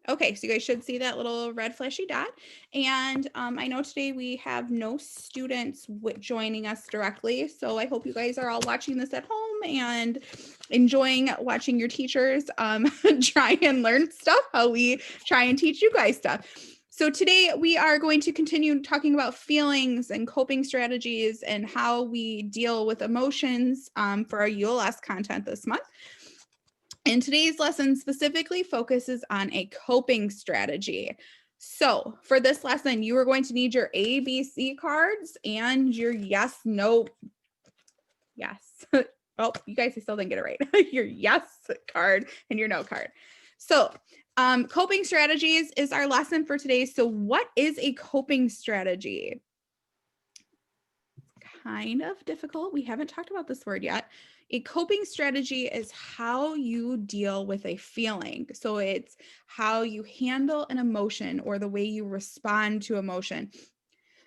Okay, so you guys should see that little red flashy dot. And I know today we have no students joining us directly. So I hope you guys are all watching this at home and enjoying watching your teachers try and learn stuff, how we try and teach you guys stuff. So today we are going to continue talking about feelings and coping strategies and how we deal with emotions for our ULS content this month. And today's lesson specifically focuses on a coping strategy. So for this lesson, you are going to need your ABC cards and your yes, no, yes. Oh, you guys still didn't get it right. Your yes card and your no card. So coping strategies is our lesson for today. So what is a coping strategy? Kind of difficult. We haven't talked about this word yet. A coping strategy is how you deal with a feeling. So it's how you handle an emotion or the way you respond to emotion.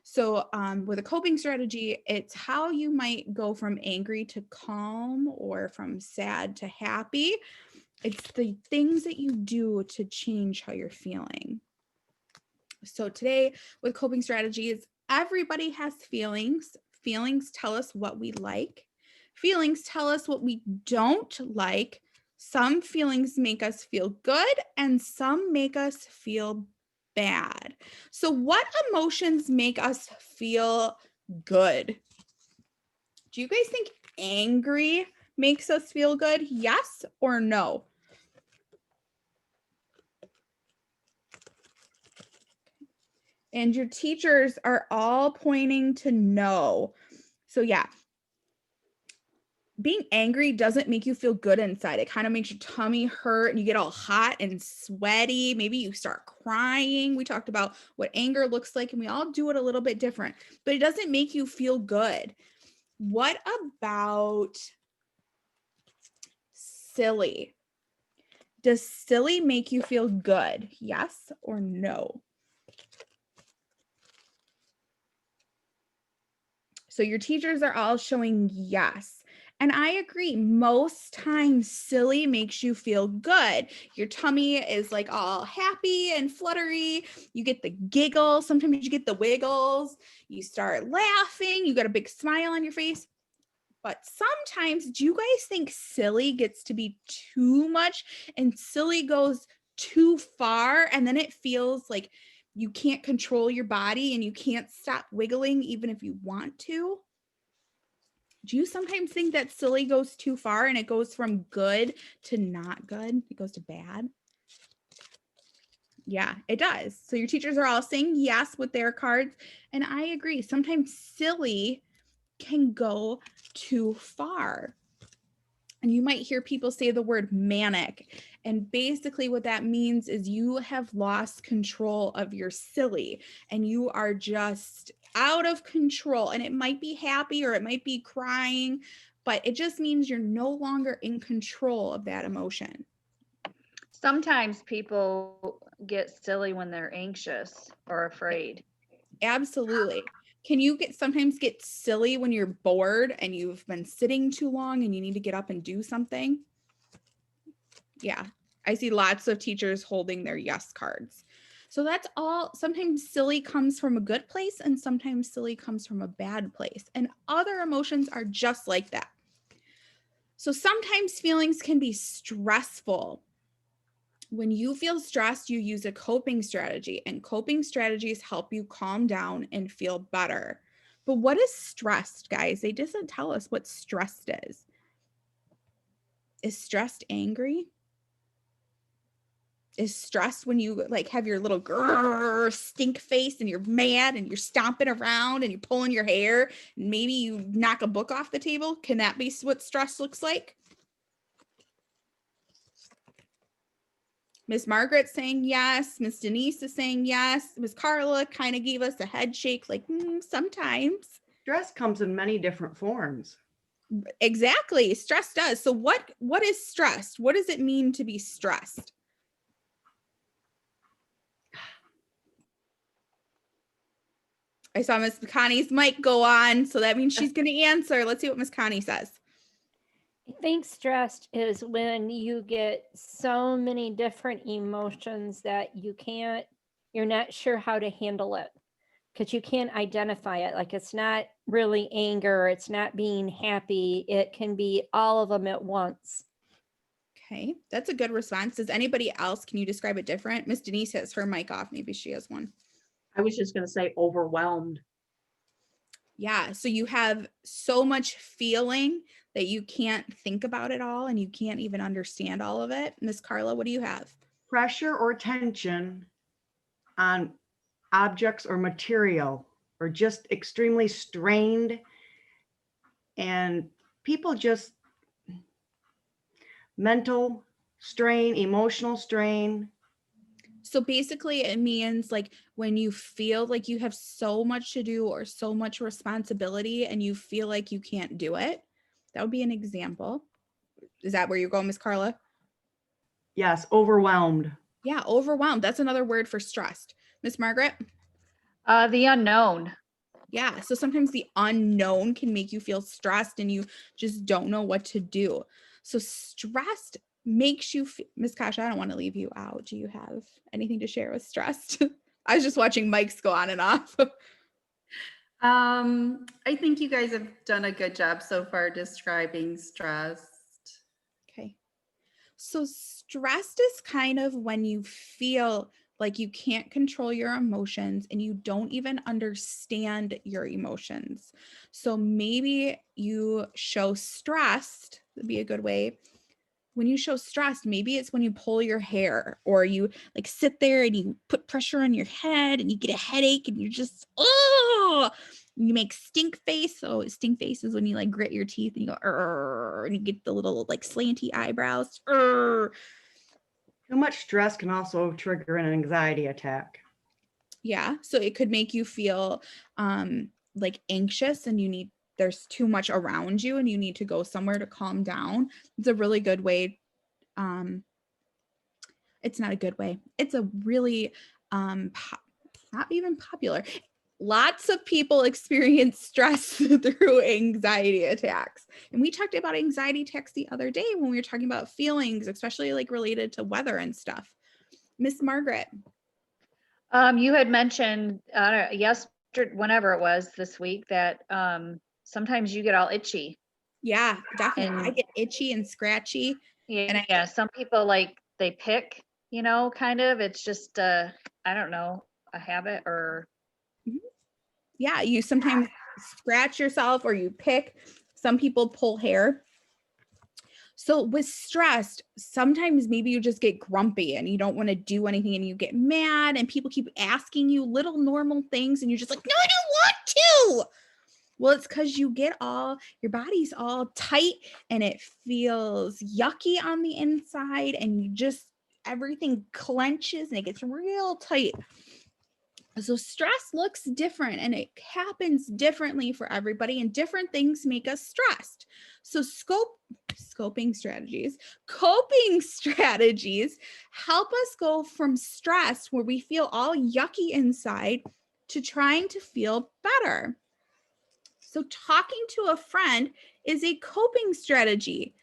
So with a coping strategy, it's how you might go from angry to calm or from sad to happy. It's the things that you do to change how you're feeling. So today with coping strategies, everybody has feelings. Feelings tell us what we like. Feelings tell us what we don't like. Some feelings make us feel good and some make us feel bad. So what emotions make us feel good? Do you guys think angry makes us feel good? Yes or no? And your teachers are all pointing to no. So yeah, being angry doesn't make you feel good inside. It kind of makes your tummy hurt and you get all hot and sweaty. Maybe you start crying. We talked about what anger looks like and we all do it a little bit different, but it doesn't make you feel good. What about silly? Does silly make you feel good? Yes or no? So your teachers are all showing yes. And I agree, most times silly makes you feel good. Your tummy is like all happy and fluttery. You get the giggles. Sometimes you get the wiggles. You start laughing. You got a big smile on your face. But sometimes, do you guys think silly gets to be too much and silly goes too far? And then it feels like you can't control your body and you can't stop wiggling even if you want to? Do you sometimes think that silly goes too far and it goes from good to not good? It goes to bad? Yeah, it does. So your teachers are all saying yes with their cards. And I agree. Sometimes silly can go too far. And you might hear people say the word manic. And basically, what that means is you have lost control of your silly and you are just out of control. And it might be happy or it might be crying, but it just means you're no longer in control of that emotion. Sometimes people get silly when they're anxious or afraid. Absolutely. Can you sometimes get silly when you're bored and you've been sitting too long and you need to get up and do something? Yeah, I see lots of teachers holding their yes cards. So that's all. Sometimes silly comes from a good place and sometimes silly comes from a bad place. And other emotions are just like that. So sometimes feelings can be stressful. When you feel stressed, you use a coping strategy, and coping strategies help you calm down and feel better. But what is stressed, guys? They doesn't tell us what stressed is. Is stressed angry? Is stressed when you like have your little grrr, stink face and you're mad and you're stomping around and you're pulling your hair and maybe you knock a book off the table? Can that be what stress looks like? Miss Margaret's saying yes. Miss Denise is saying yes. Miss Carla kind of gave us a head shake like sometimes. Stress comes in many different forms. Exactly. Stress does. So what is stressed? What does it mean to be stressed? I saw Miss Connie's mic go on, so that means she's going to answer. Let's see what Miss Connie says. It think stressed is when you get so many different emotions that you're not sure how to handle it because you can't identify it. Like it's not really anger, it's not being happy. It can be all of them at once. Okay, that's a good response. Does anybody else, can you describe it different? Miss Denise has her mic off. Maybe she has one. I was just going to say overwhelmed. Yeah, so you have so much feeling that you can't think about it all and you can't even understand all of it. Miss Carla, what do you have? Pressure or tension on objects or material, or just extremely strained, and people just mental strain, emotional strain. So basically it means like when you feel like you have so much to do or so much responsibility and you feel like you can't do it. That would be an example. Is that where you're going, Miss Carla? Yes, overwhelmed. Yeah, overwhelmed. That's another word for stressed. Miss Margaret? The unknown. Yeah, so sometimes the unknown can make you feel stressed and you just don't know what to do. So stressed makes you Miss Kasha, I don't want to leave you out. Do you have anything to share with stressed? I was just watching mics go on and off. I think you guys have done a good job so far describing stressed. Okay. So stressed is kind of when you feel like you can't control your emotions and you don't even understand your emotions. So maybe you show stressed, would be a good way. When you show stressed, maybe it's when you pull your hair or you like sit there and you put pressure on your head and you get a headache and you're just, oh, you make stink face. So stink face is when you like grit your teeth and you go, and you get the little like slanty eyebrows. Too much stress can also trigger an anxiety attack. Yeah. So it could make you feel like anxious and there's too much around you and you need to go somewhere to calm down. It's a really good way. It's not a good way. It's a really not even popular. Lots of people experience stress through anxiety attacks. And we talked about anxiety attacks the other day when we were talking about feelings, especially like related to weather and stuff. Miss Margaret. You had mentioned yesterday, whenever it was this week, that sometimes you get all itchy. Yeah, definitely. I And get itchy and scratchy. And yeah, some people like they pick, kind of. It's just I don't know, a habit or yeah, you sometimes scratch yourself or you pick. Some people pull hair. So with stress, sometimes maybe you just get grumpy and you don't want to do anything and you get mad and people keep asking you little normal things and you're just like, no, I don't want to. Well, it's because your body's all tight and it feels yucky on the inside and everything clenches and it gets real tight. So stress looks different and it happens differently for everybody and different things make us stressed. So coping strategies help us go from stress where we feel all yucky inside to trying to feel better. So talking to a friend is a coping strategy.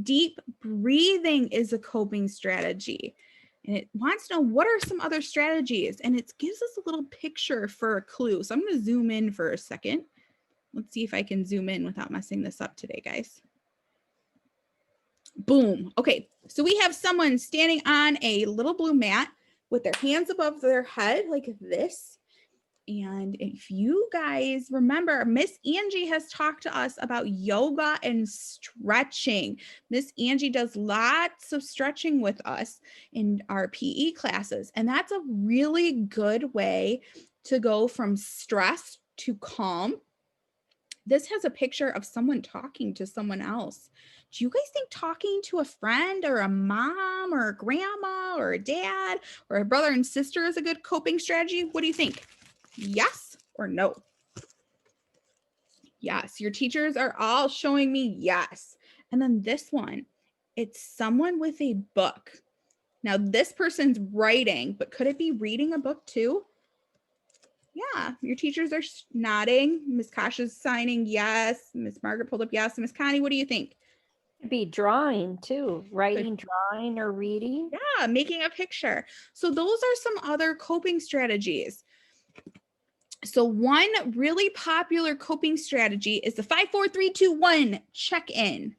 Deep breathing is a coping strategy. And it wants to know what are some other strategies. And it gives us a little picture for a clue. So I'm going to zoom in for a second. Let's see if I can zoom in without messing this up today, guys. Boom. Okay, so we have someone standing on a little blue mat with their hands above their head like this. And if you guys remember, Miss Angie has talked to us about yoga and stretching. Miss Angie does lots of stretching with us in our PE classes. And that's a really good way to go from stress to calm. This has a picture of someone talking to someone else. Do you guys think talking to a friend or a mom or a grandma or a dad or a brother and sister is a good coping strategy? What do you think? Yes or no? Yes, your teachers are all showing me yes. And then this one, it's someone with a book. Now this person's writing, but could it be reading a book too? Yeah, your teachers are nodding. Miss Kasha's signing yes. Miss Margaret pulled up yes. Miss Connie, what do you think? Could be drawing too, writing, drawing, or reading. Yeah, making a picture. So those are some other coping strategies. So one really popular coping strategy is the 5, 4, 3, 2, 1 check-in.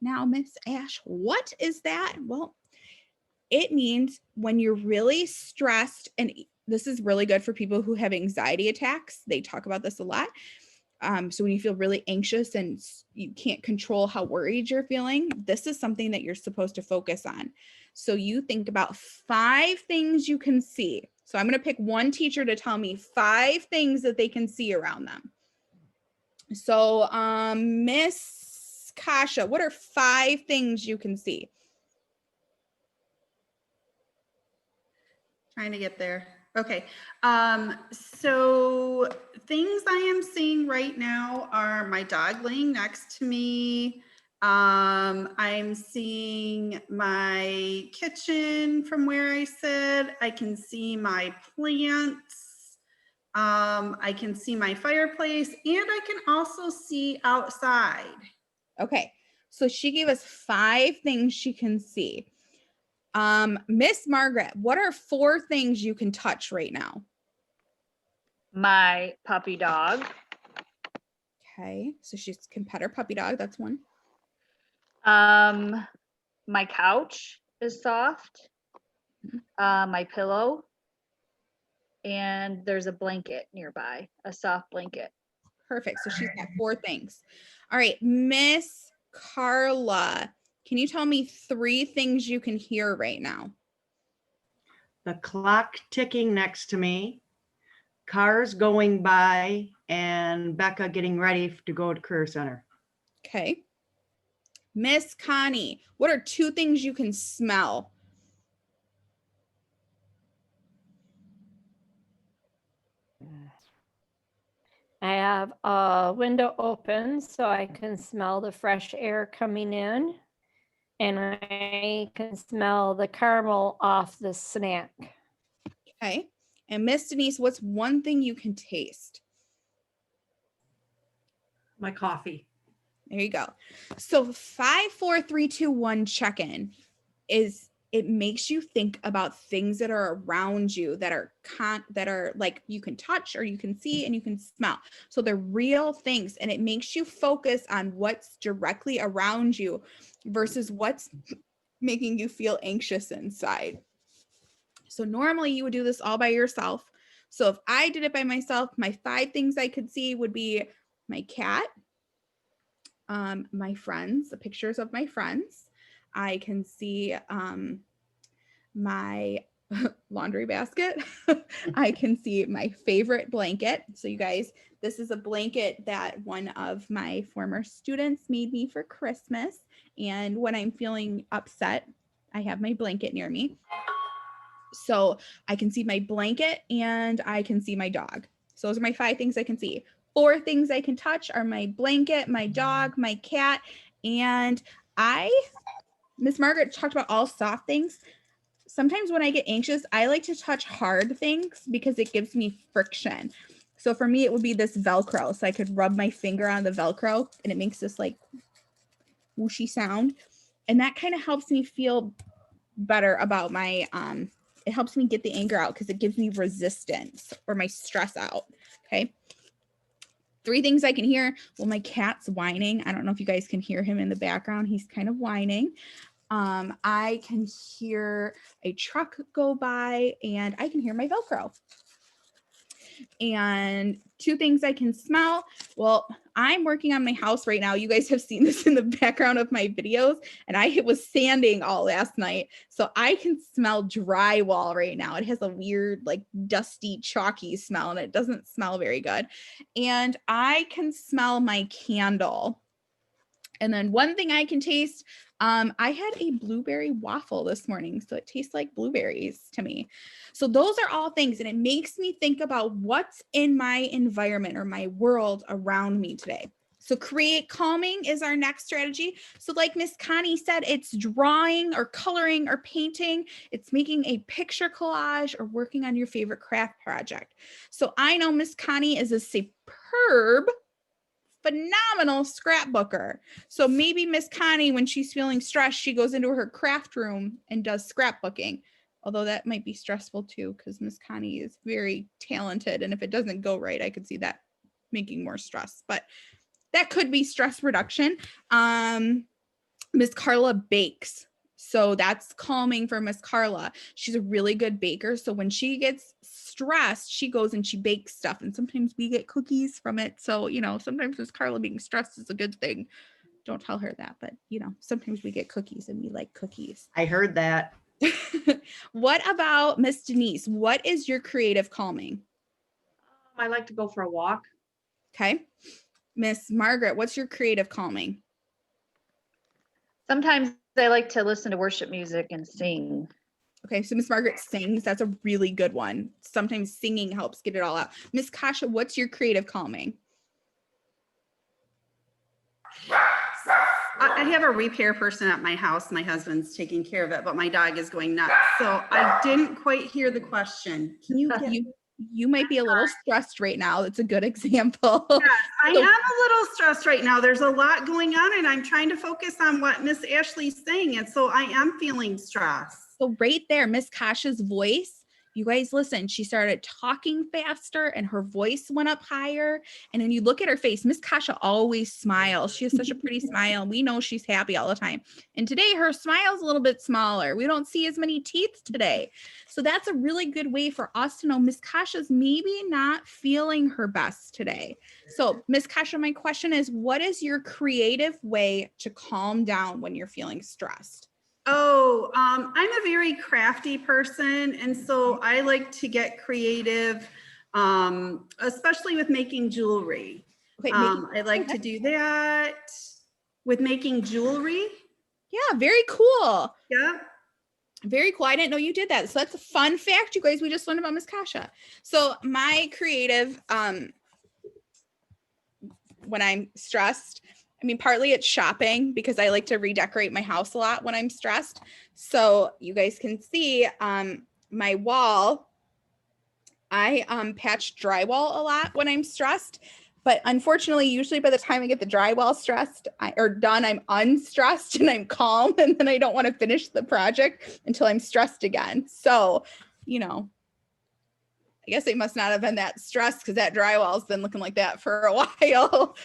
Now, Miss Ash, what is that? Well, it means when you're really stressed, and this is really good for people who have anxiety attacks. They talk about this a lot. So when you feel really anxious and you can't control how worried you're feeling, this is something that you're supposed to focus on. So you think about 5 things you can see. So I'm going to pick one teacher to tell me 5 things that they can see around them. So Miss Kasha, what are 5 things you can see? Trying to get there. Okay. So things I am seeing right now are my dog laying next to me. I'm seeing my kitchen from where I sit. I can see my plants. I can see my fireplace, and I can also see outside. Okay. So she gave us 5 things she can see. Miss Margaret, what are 4 things you can touch right now? My puppy dog, Okay, so she can pet her puppy dog. That's one. my couch is soft, my pillow, and there's a blanket nearby, a soft blanket. Perfect. So she's got 4 things. All right, Miss Carla, can you tell me 3 things you can hear right now? The clock ticking next to me, cars going by, and Becca getting ready to go to Career Center. Okay. Miss Connie, what are 2 things you can smell? I have a window open so I can smell the fresh air coming in, and I can smell the caramel off the snack. Okay. And Miss Denise, what's one thing you can taste? My coffee. There you go. So 5, 4, 3, 2, 1 check-in is it makes you think about things that are around you that are like you can touch or you can see and you can smell. So they're real things, and it makes you focus on what's directly around you versus what's making you feel anxious inside. So normally you would do this all by yourself. So if I did it by myself, my 5 things I could see would be my cat, my friends, the pictures of my friends. I can see my laundry basket. I can see my favorite blanket. So you guys, this is a blanket that one of my former students made me for Christmas. And when I'm feeling upset, I have my blanket near me. So I can see my blanket and I can see my dog. So those are my 5 things I can see. 4 things I can touch are my blanket, my dog, my cat, and Miss Margaret talked about all soft things. Sometimes when I get anxious, I like to touch hard things because it gives me friction. So for me, it would be this Velcro. So I could rub my finger on the Velcro and it makes this like whooshy sound. And that kind of helps me feel better about my, it helps me get the anger out because it gives me resistance or my stress out. Okay. 3 things I can hear. Well, my cat's whining. I don't know if you guys can hear him in the background. He's kind of whining. I can hear a truck go by and I can hear my Velcro. And 2 things I can smell. Well, I'm working on my house right now. You guys have seen this in the background of my videos, and I was sanding all last night. So I can smell drywall right now. It has a weird, like dusty, chalky smell, and it doesn't smell very good. And I can smell my candle. And then one thing I can taste, I had a blueberry waffle this morning, so it tastes like blueberries to me. So those are all things, and it makes me think about what's in my environment or my world around me today. So create calming is our next strategy. So like Miss Connie said, it's drawing or coloring or painting. It's making a picture collage or working on your favorite craft project. So I know Miss Connie is a superb phenomenal scrapbooker. So maybe Miss Connie, when she's feeling stressed, she goes into her craft room and does scrapbooking. Although that might be stressful too, because Miss Connie is very talented. And if it doesn't go right, I could see that making more stress. But that could be stress reduction. Miss Carla bakes. So that's calming for Miss Carla. She's a really good baker. So when she gets stressed, she goes and she bakes stuff. And sometimes we get cookies from it. So, you know, sometimes Miss Carla being stressed is a good thing. Don't tell her that, but you know, sometimes we get cookies and we like cookies. I heard that. What about Miss Denise? What is your creative calming? I like to go for a walk. Okay. Miss Margaret, what's your creative calming? Sometimes I like to listen to worship music and sing. Okay, so Miss Margaret sings. That's a really good one. Sometimes singing helps get it all out. Miss Kasha, what's your creative calming? I have a repair person at my house. My husband's taking care of it, but my dog is going nuts. So I didn't quite hear the question. Can you get You might be a little stressed right now. That's a good example. Yes, I am a little stressed right now. There's a lot going on and I'm trying to focus on what Miss Ashley's saying. And so I am feeling stressed. So right there, Miss Kasha's voice, you guys listen, she started talking faster and her voice went up higher. And then you look at her face, Miss Kasha always smiles. She has such a pretty smile. We know she's happy all the time. And today her smile's a little bit smaller. We don't see as many teeth today. So that's a really good way for us to know Miss Kasha's maybe not feeling her best today. So Miss Kasha, my question is, what is your creative way to calm down when you're feeling stressed? Oh, I'm a very crafty person. And so I like to get creative, especially with making jewelry. Okay, I like to do that with making jewelry. yeah, very cool. Yeah. Very cool. I didn't know you did that. So that's a fun fact, you guys. We just learned about Miss Kasha. So my creative, when I'm stressed, I mean, partly it's shopping because I like to redecorate my house a lot when I'm stressed. So you guys can see my wall, I patch drywall a lot when I'm stressed. But unfortunately, usually by the time I get the drywall done, I'm unstressed and I'm calm. And then I don't want to finish the project until I'm stressed again. So, you know, I guess they must not have been that stressed because that drywall's been looking like that for a while.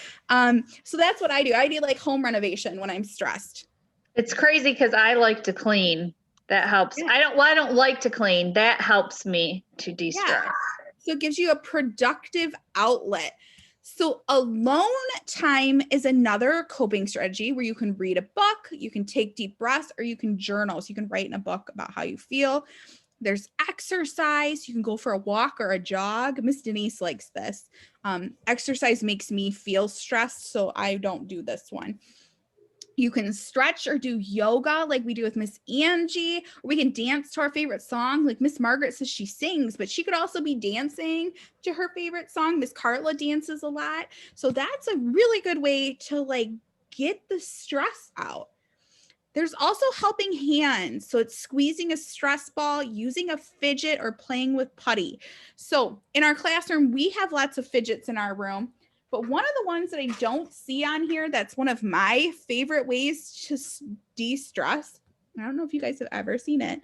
So that's what I do. I do like home renovation when I'm stressed. It's crazy because I like to clean. That helps. Yeah. I don't like to clean. That helps me to de-stress. Yeah. So it gives you a productive outlet. So alone time is another coping strategy where you can read a book, you can take deep breaths, or you can journal. So you can write in a book about how you feel. There's exercise. You can go for a walk or a jog. Miss Denise likes this. Exercise makes me feel stressed, so I don't do this one. You can stretch or do yoga like we do with Miss Angie, or we can dance to our favorite song. Like Miss Margaret says she sings, but she could also be dancing to her favorite song. Miss Carla dances a lot. So that's a really good way to like get the stress out. There's also helping hands. So it's squeezing a stress ball, using a fidget, or playing with putty. So in our classroom, we have lots of fidgets in our room. But one of the ones that I don't see on here, that's one of my favorite ways to de-stress. I don't know if you guys have ever seen it.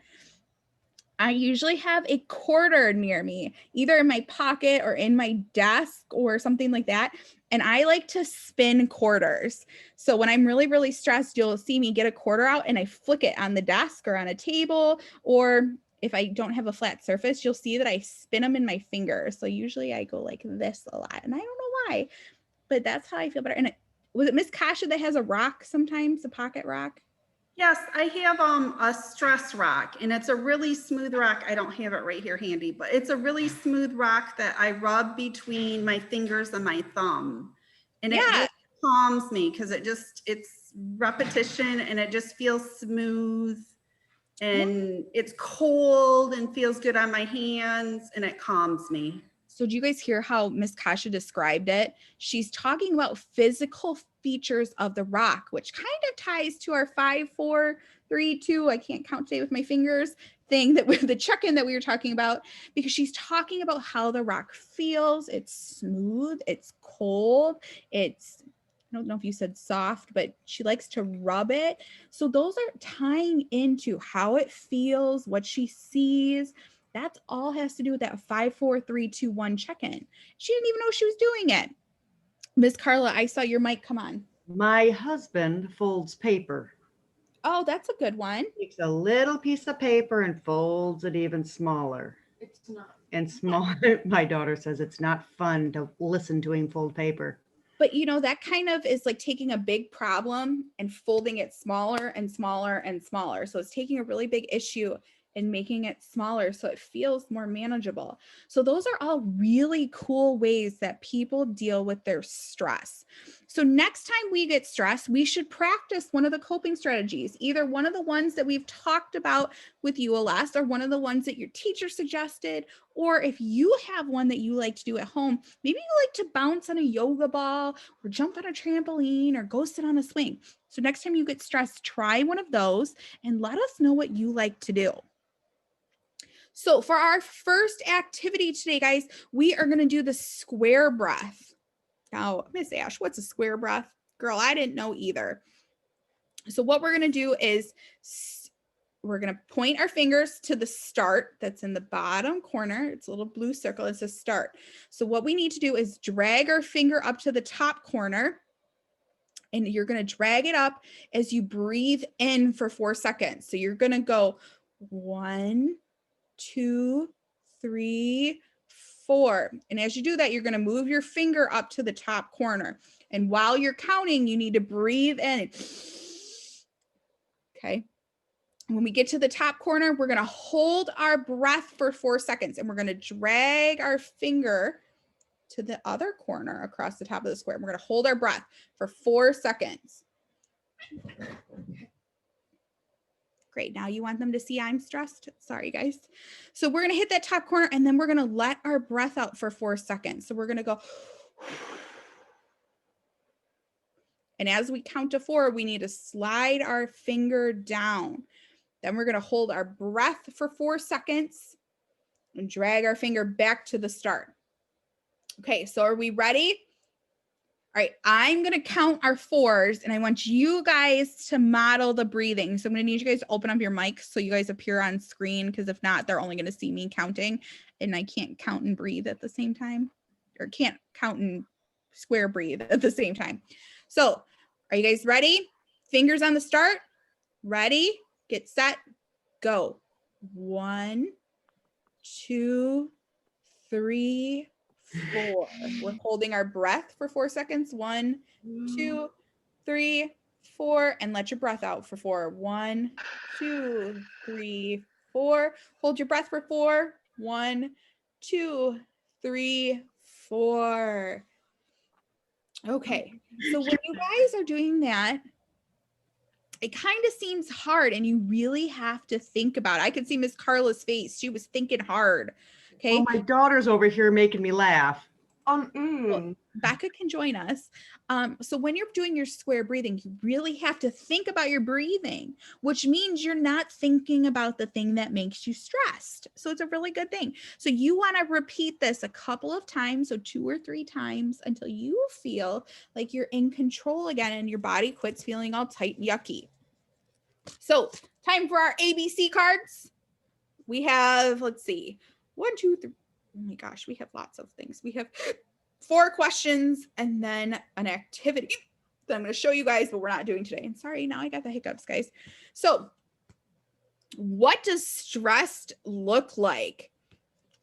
I usually have a quarter near me, either in my pocket or in my desk or something like that. And I like to spin quarters. So when I'm really, really stressed, you'll see me get a quarter out and I flick it on the desk or on a table. Or if I don't have a flat surface, you'll see that I spin them in my fingers. So usually I go like this a lot. And I don't know why, but that's how I feel better. And was it Miss Kasha that has a rock sometimes, a pocket rock? Yes, I have a stress rock, and it's a really smooth rock. I don't have it right here handy, but it's a really smooth rock that I rub between my fingers and my thumb. And it just calms me because it's repetition and it just feels smooth and it's cold and feels good on my hands and it calms me. So do you guys hear how Miss Kasha described it? She's talking about physical features of the rock, which kind of ties to our 5, 4, 3, 2, I can't count today with my fingers thing that with the check-in that we were talking about, because she's talking about how the rock feels. It's smooth, it's cold, it's, I don't know if you said soft, but she likes to rub it. So those are tying into how it feels, what she sees. That's all has to do with that 5, 4, 3, 2, 1 check-in. She didn't even know she was doing it. Miss Carla, I saw your mic come on. My husband folds paper. Oh, that's a good one. Takes a little piece of paper and folds it even smaller. It's not. And smaller. My daughter says it's not fun to listen to him fold paper. But you know, that kind of is like taking a big problem and folding it smaller and smaller and smaller. So it's taking a really big issue and making it smaller so it feels more manageable. So those are all really cool ways that people deal with their stress. So next time we get stressed, we should practice one of the coping strategies, either one of the ones that we've talked about with you, Celeste, or one of the ones that your teacher suggested, or if you have one that you like to do at home, maybe you like to bounce on a yoga ball or jump on a trampoline or go sit on a swing. So next time you get stressed, try one of those and let us know what you like to do. So for our first activity today, guys, we are going to do the square breath. Now, Miss Ash, what's a square breath? Girl, I didn't know either. So what we're going to do is we're going to point our fingers to the start that's in the bottom corner. It's a little blue circle. It says start. So what we need to do is drag our finger up to the top corner. And you're going to drag it up as you breathe in for 4 seconds. So you're going to go 1, 2, 3, 4. And as you do that, you're going to move your finger up to the top corner. And while you're counting, you need to breathe in. Okay. When we get to the top corner, we're going to hold our breath for 4 seconds, and we're going to drag our finger to the other corner across the top of the square. We're going to hold our breath for 4 seconds. Great. Now you want them to see I'm stressed. Sorry, guys. So we're going to hit that top corner, and then we're going to let our breath out for 4 seconds. So we're going to go. And as we count to 4, we need to slide our finger down. Then we're going to hold our breath for 4 seconds and drag our finger back to the start. Okay, so are we ready? All right, I'm going to count our 4s, and I want you guys to model the breathing. So I'm going to need you guys to open up your mics so you guys appear on screen, because if not, they're only going to see me counting, and I can't count and breathe at the same time, or can't count and square breathe at the same time. So are you guys ready? Fingers on the start. Ready, get set, go. 1, 2, 3, 4. We're holding our breath for 4 seconds. 1, 2, 3, 4, and let your breath out for 4. 1, 2, 3, 4. Hold your breath for 4. 1, 2, 3, 4. Okay, so when you guys are doing that, it kind of seems hard, and you really have to think about it. I could see Miss Carla's face. She was thinking hard. Okay. Oh, my daughter's over here making me laugh. Becca can join us. So when you're doing your square breathing, you really have to think about your breathing, which means you're not thinking about the thing that makes you stressed. So it's a really good thing. So you want to repeat this a couple of times, so 2 or 3 times, until you feel like you're in control again and your body quits feeling all tight and yucky. So time for our ABC cards. We have, let's see, 1, 2, 3. Oh my gosh, we have lots of things. We have 4 questions and then an activity that I'm going to show you guys, but we're not doing today. And sorry, now I got the hiccups, guys. So what does stressed look like?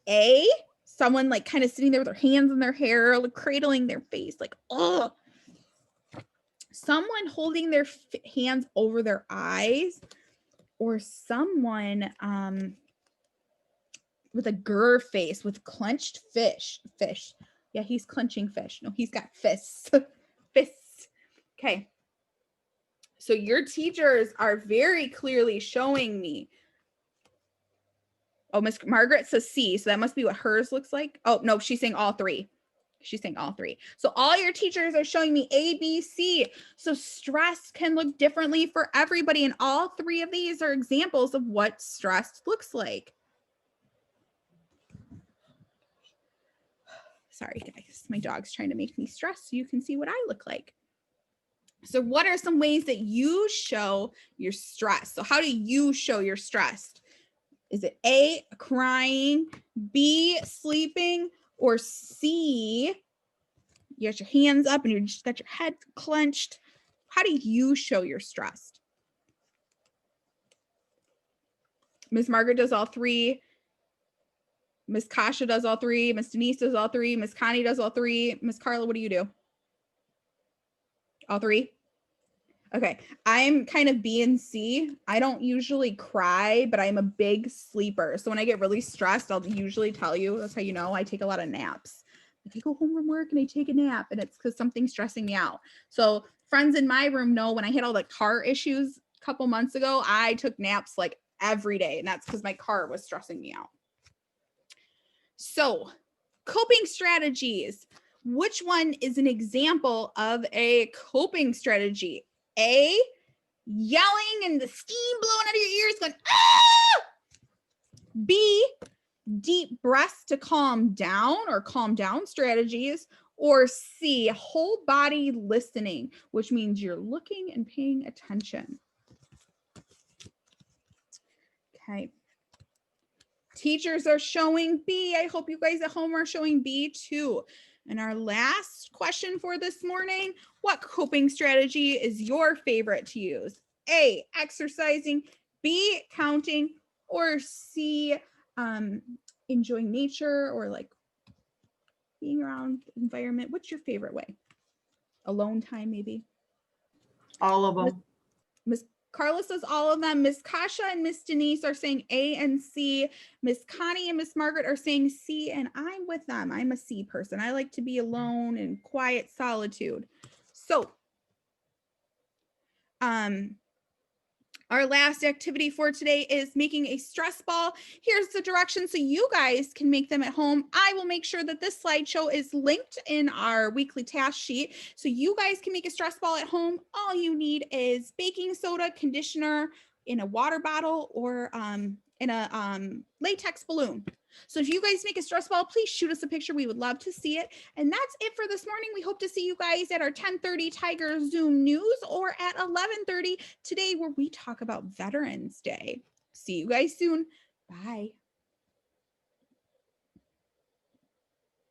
A, someone like kind of sitting there with their hands in their hair, like cradling their face, like, oh. Someone holding their hands over their eyes, or someone with a grr face with clenched fish. Yeah, he's clenching fish. No, he's got fists. Fists. Okay. So your teachers are very clearly showing me. Oh, Miss Margaret says C, so that must be what hers looks like. Oh, no, she's saying all 3. She's saying all three. So all your teachers are showing me A, B, C. So stress can look differently for everybody. And all three of these are examples of what stress looks like. Sorry, guys. My dog's trying to make me stressed so you can see what I look like. So what are some ways that you show your stress? So how do you show you're stressed? Is it A, crying, B, sleeping, or C, you got your hands up and you just got your head clenched? How do you show you're stressed? Miss Margaret does all three. Miss Kasha does all three. Miss Denise does all three. Miss Connie does all three. Miss Carla, what do you do? All three? Okay, I'm kind of B and C. I don't usually cry, but I'm a big sleeper. So when I get really stressed, I'll usually tell you, that's how you know, I take a lot of naps. If I go home from work and I take a nap and it's because something's stressing me out. So friends in my room know when I had all the car issues a couple months ago, I took naps like every day. And that's because my car was stressing me out. So coping strategies. Which one is an example of a coping strategy? A, yelling and the steam blowing out of your ears going, ah! B, deep breaths to calm down or calm down strategies. Or C, whole body listening, which means you're looking and paying attention. Okay. Teachers are showing B. I hope you guys at home are showing B too. And our last question for this morning, what coping strategy is your favorite to use? A, exercising, B, counting, or C, enjoying nature or like being around the environment. What's your favorite way? Alone time, maybe? All of them. Miss Carla says all of them. Miss Kasha and Miss Denise are saying A and C. Miss Connie and Miss Margaret are saying C, and I'm with them. I'm a C person. I like to be alone in quiet solitude. So, our last activity for today is making a stress ball. Here's the directions so you guys can make them at home. I will make sure that this slideshow is linked in our weekly task sheet so you guys can make a stress ball at home. All you need is baking soda, conditioner in a water bottle, or in a latex balloon. So if you guys make a stress ball, please shoot us a picture. We would love to see it. And that's it for this morning. We hope to see you guys at our 10:30 Tiger Zoom news or at 11:30 today, where we talk about Veterans Day. See you guys soon. Bye.